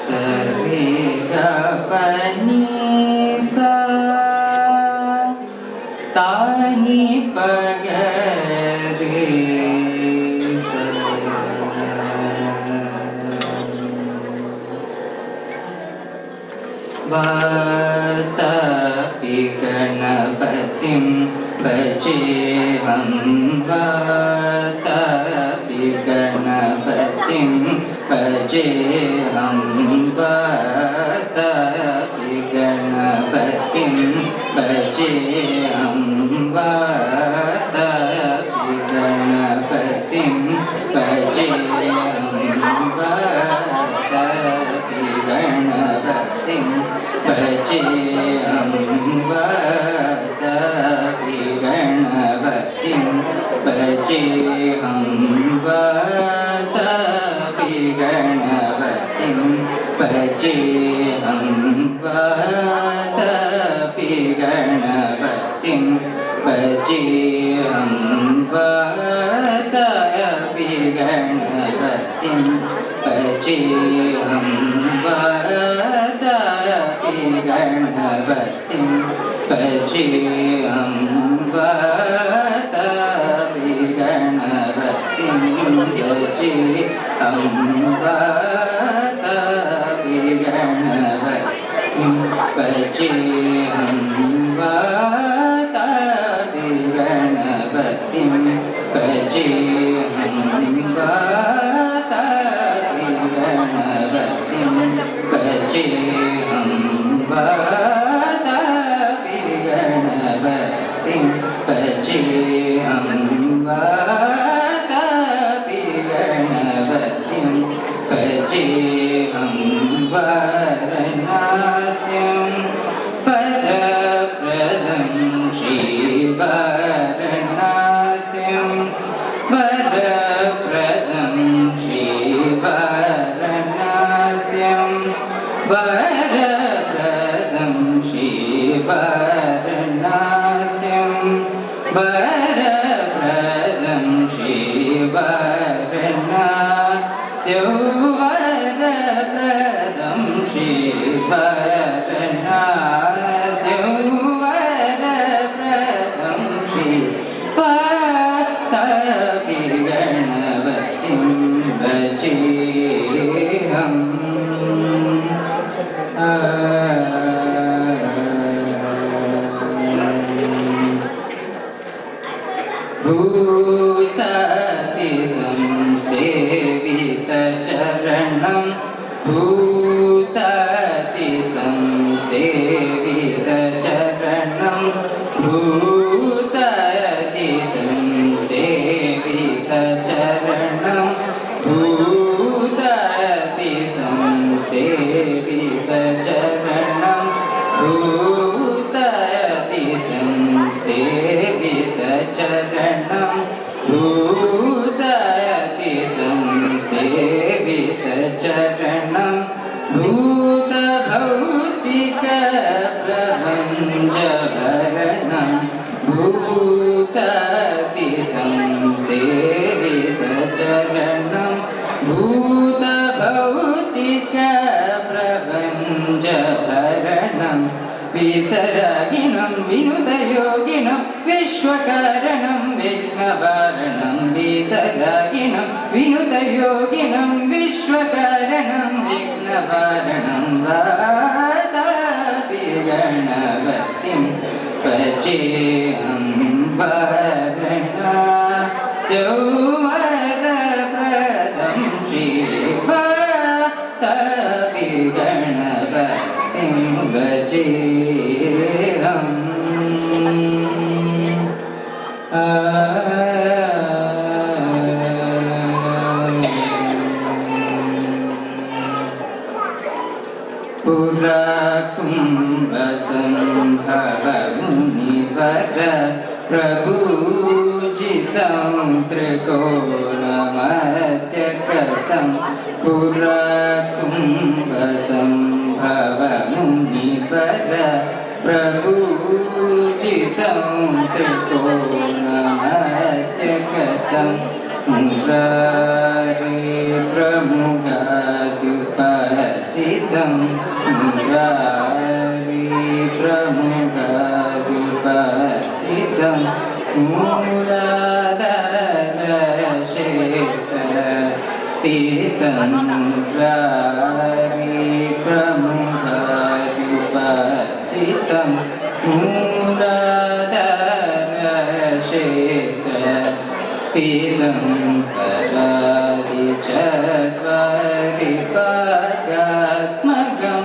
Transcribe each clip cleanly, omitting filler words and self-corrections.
सरे ग प नि सा सा नि प ग रे सा वातापि गणपतिं भजेऽहं वातापि गणपतिं भजेऽहं वातापि गणपतिं भजेऽहं वातापि गणपतिं भजेऽहं वातापि गणपतिं भजेऽहं वातापि गणपतिं भजेऽहं वातापि गणपतिं भजेऽहं वातापि गणपतिं भजेऽहं वातापि गणपतिं भजेऽहं वातापि गणपतिं भजेऽहं वातापि गणपतिं भजेऽहं वातापि गणपतिं भजेऽहं वातापि गणपतिं भजेऽहं वातापि गणपतिं भजेऽहं वातापि गणपतिं भजेऽहं वातापि गणपतिं भजेऽहं वारणास्यं वरप्रदं श्रीवारणास्यं वरप्रदं श्रीवारणास्यं वरप्रदं श्रीवारणास्यं वरप्रदं श्रीवारणास्यं वरप्रदं श्रीवारणास्यं वरप्रदं श्रीवातापि गणपतिं भजेऽहम् भूतातिसंसेवितचरणं भूतातिसंसेवितचरणं भूतातिसंसेवितचरणं भूतातिसंसेवितचरणं भूतातिसंसेवितचरणं भूतातिसंसेवितचरणं भूतभौतिकप्रपञ्चभरणं भूतातिसंसेवितचरणं भूतभौतिकप्रपञ्चभरणं वितरागिणं विनुतयोगिनं विश्वकारणं विघ्नवारणं वितरागिणं विनुतयोगिनं विश्वकारणं विघ्नवारणं वातापि गणपतिं भजेऽहं वारणास्यं वरप्रदं श्रीवातापि गणपतिं भजेऽहम् पुराकुम्भसंभवमुनिवर प्रभूजितं त्रिकोणमत्यकतं पुराकुम्भसंभवमुनिवर प्रभूजितं त्रिकोणमत्यकतं मुरारे प्रमुगाद्युपस्य प्रमुखाद्युपसितं मुरारी प्रमुखाद्युपसितं मूलाधारशेत स्थितं मुरारी प्रमुखाद्युपसितं मूलाधारशेत स्थितं परादिचत्वरिपागात्मकं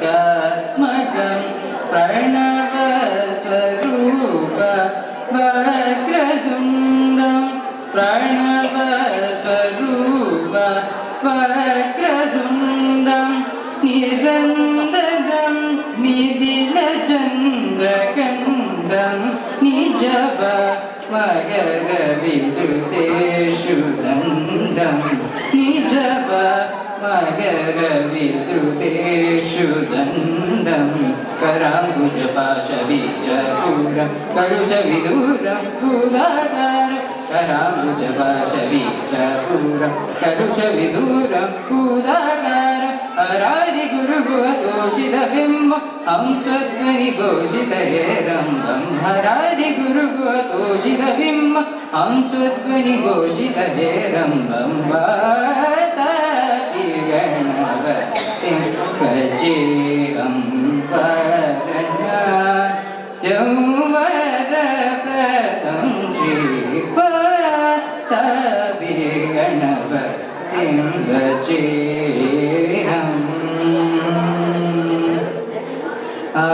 परादिचत्वरिपागात्मकं प्रणवस्वरूप वक्रतुण्डं प्रणवस्वरूप वक्रतुण्डं निरन्तरं निधिलचन्द्रकण्डं निजप मकरविद्युतेषु दण्डं निजप मकरविद्युतेषु दण्डं कराम्बुजपाशबीजपूरं कलुषविदूरं भूदाकारं कराम्बुजपाशबीजपूरं कलुषविदूरं भूदाकारं हरादिगुरुगुहतोषितबिम्ब हंसध्वनिघोषितहेरम्बं हरादिगुरुगुहतोषितबिम्ब हंसध्वनिघोषितहेरम्बं वातापि गणपतिं भजेऽहं संवरप्रदं श्रीवातापि गणपतिं भजेऽहम् आ